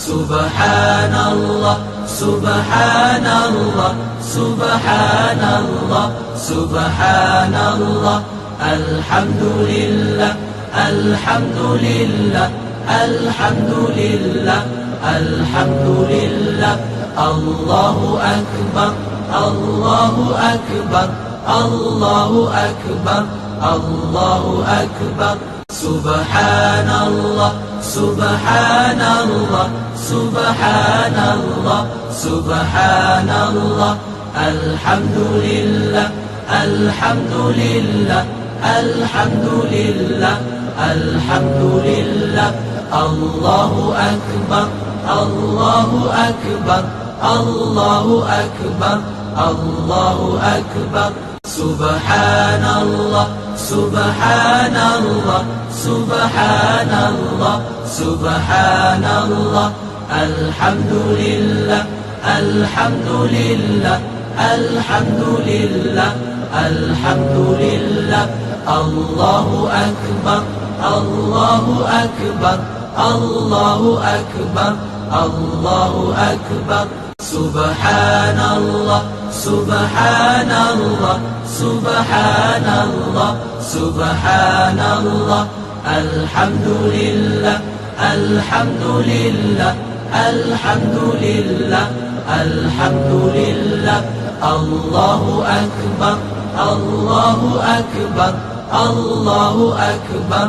سبحان الله سبحان الله سبحان الله سبحان الله الحمد لله الحمد لله الحمد لله الحمد لله الله أكبر الله أكبر الله أكبر الله أكبر سبحان الله سبحان الله سبحان الله سبحان الله الحمد لله الحمد لله الحمد لله الحمد لله الله أكبر الله أكبر الله أكبر الله أكبر سبحان الله سبحان الله سبحان الله سبحان الله الحمد لله الحمد لله الحمد لله الحمد لله الله أكبر الله أكبر الله أكبر الله أكبر سبحان الله سبحان الله سبحان الله سبحان الله الحمد لله الحمد لله الحمد لله الحمد لله الله أكبر الله أكبر الله أكبر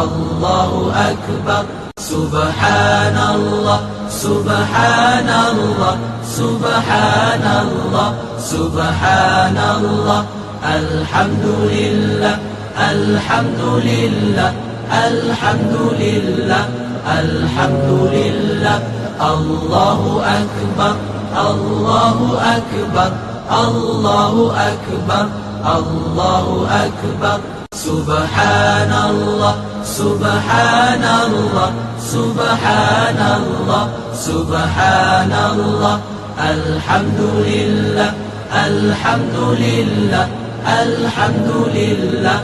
الله أكبر سبحان الله سبحان الله سبحان الله سبحان الله الحمد لله الحمد لله الحمد لله الحمد لله الله أكبر الله أكبر الله أكبر الله أكبر سبحان الله سبحان الله سبحان الله سبحان الله الحمد لله الحمد لله الحمد لله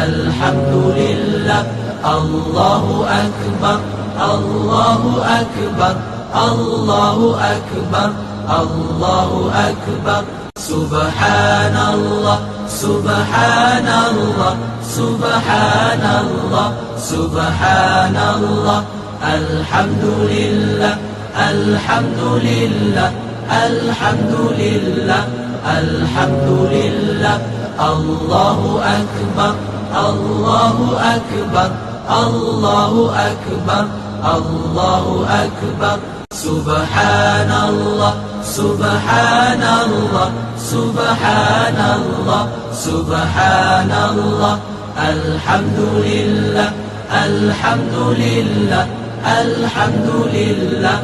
الحمد لله الله أكبر الله أكبر الله أكبر الله أكبر سبحان الله سبحان الله سبحان الله سبحان الله الحمد لله الحمد لله الحمد لله الحمد لله الله أكبر الله أكبر الله أكبر الله أكبر سبحان الله سبحان الله سبحان الله سبحان الله الحمد لله الحمد لله الحمد لله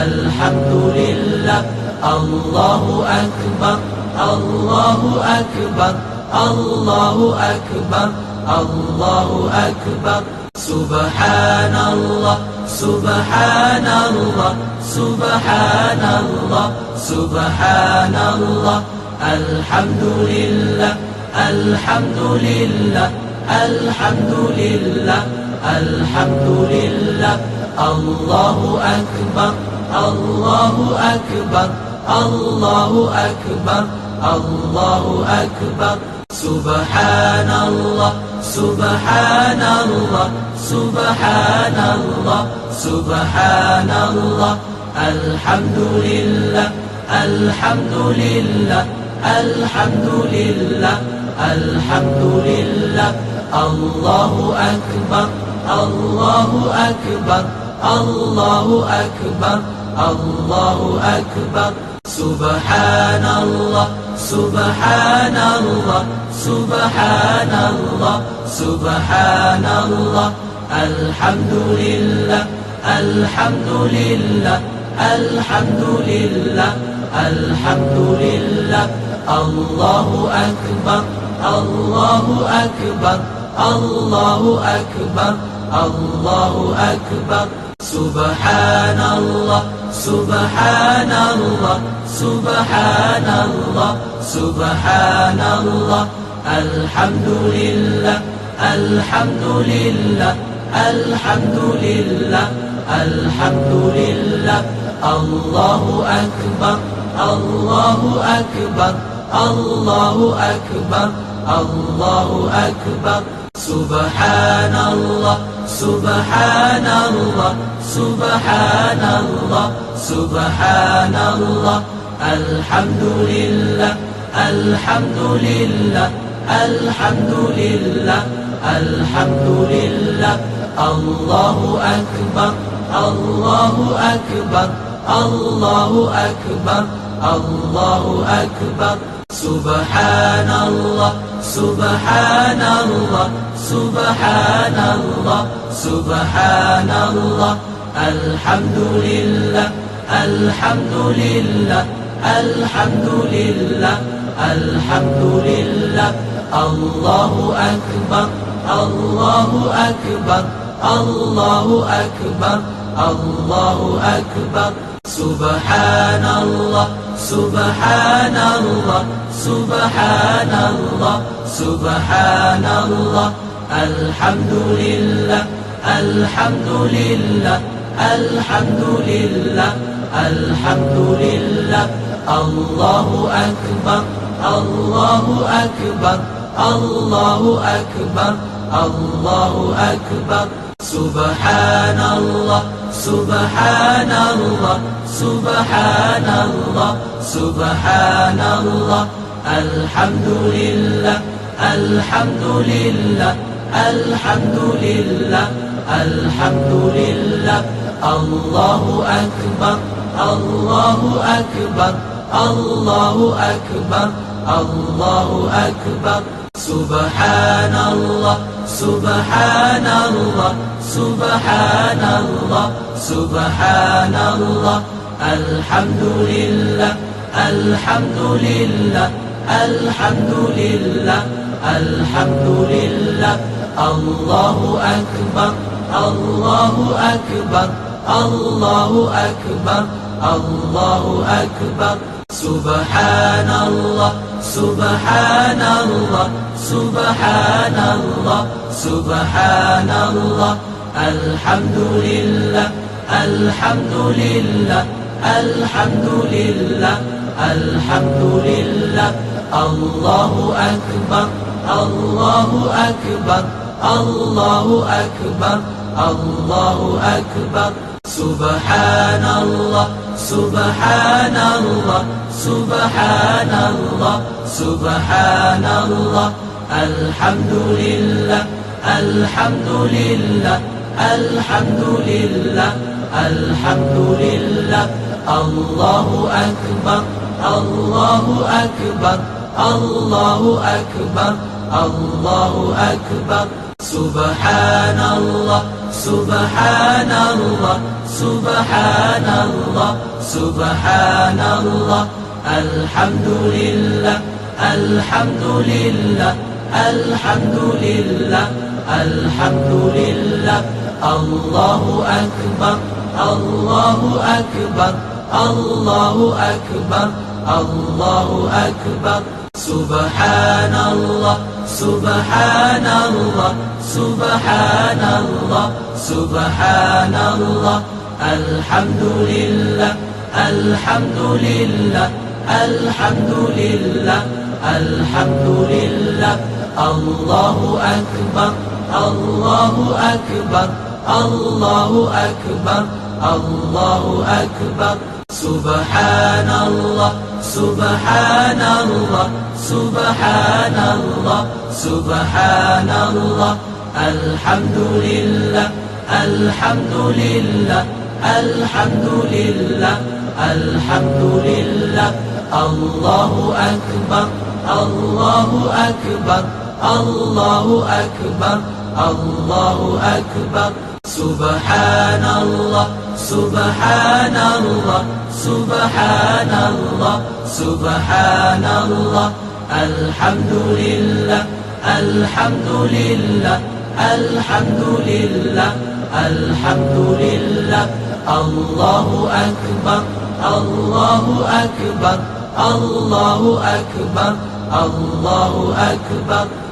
الحمد لله الله أكبر الله أكبر الله أكبر الله أكبر سبحان الله سبحان الله سبحان الله سبحان الله الحمد لله الحمد لله الحمد لله الحمد لله الله أكبر الله أكبر الله أكبر الله أكبر سبحان الله سبحان الله سبحان الله سبحان الله الحمد لله الحمد لله الحمد لله الحمد لله الله أكبر الله أكبر الله أكبر الله أكبر سبحان الله سبحان الله سبحان الله سبحان الله الحمد لله الحمد لله الحمد لله الحمد لله الله أكبر الله أكبر الله أكبر الله أكبر سبحان الله سبحان الله سبحان الله سبحان الله الحمد لله الحمد لله الحمد لله الحمد لله. الله أكبر الله أكبر الله أكبر الله أكبر. سبحان الله سبحان الله سبحان الله سبحان الله. الحمد لله الحمد لله الحمد لله الحمد لله. الله أكبر الله أكبر الله أكبر الله أكبر. سبحان الله سبحان الله سبحان الله سبحان الله. الحمد لله الحمد لله الحمد لله الحمد لله. الله أكبر الله أكبر الله أكبر الله أكبر. سبحان الله سبحان الله سبحان الله سبحان الله. الحمد لله الحمد لله الحمد لله الحمد لله. الله أكبر الله أكبر الله أكبر الله أكبر. سبحان الله سبحان الله سبحان الله سبحان الله. الحمد لله الحمد لله الحمد لله الحمد لله. الله أكبر الله أكبر الله أكبر الله أكبر. سبحان الله سبحان الله سبحان الله سبحان الله. الحمد لله الحمد لله الحمد لله الحمد لله. الله أكبر الله أكبر الله أكبر الله أكبر. سبحان الله سبحان الله سبحان الله سبحان الله. الحمد لله الحمد لله الحمد لله الحمد لله. الله أكبر الله أكبر الله أكبر الله أكبر. سبحان الله سبحان الله سبحان الله سبحان الله. الحمد لله الحمد لله الحمد لله الحمد لله. الله أكبر الله أكبر الله أكبر الله أكبر. سبحان الله سبحان الله سبحان الله سبحان الله. الحمد لله الحمد لله الحمد لله الحمد لله. الله أكبر الله أكبر الله أكبر الله أكبر. سبحان الله سبحان الله سبحان الله سبحان الله. الحمد لله الحمد لله الحمد لله الحمد لله. الله أكبر الله أكبر الله أكبر الله أكبر. سبحان الله سبحان الله سبحان الله سبحان الله. الحمد لله الحمد لله الحمد لله الحمد لله. الله أكبر الله أكبر الله أكبر الله أكبر. سبحان الله سبحان الله سبحان الله سبحان الله. الحمد لله الحمد لله الحمد لله الحمد لله. الله أكبر الله أكبر الله أكبر الله أكبر.